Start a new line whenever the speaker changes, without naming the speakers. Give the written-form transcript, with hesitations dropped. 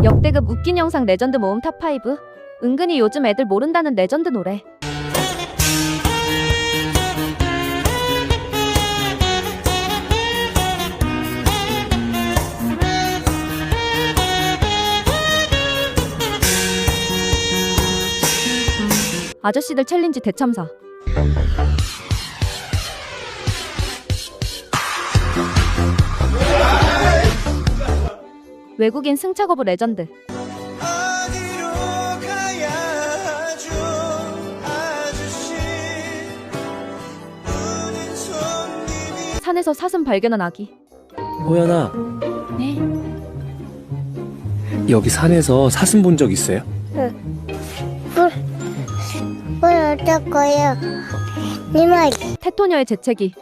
역대급 웃긴 영상 레전드 모음 탑5. 은근히 요즘 애들 모른다는 레전드 노래. 아저씨들 챌린지 대참사. 외국인 승차 거부 레전드. 산에서 사슴 발견한 아기.
호연아,
네?
여기 산에서 사슴 본 적 있어요?
뭘 어쩔 거예요? 네 말.
테토녀의 재채기.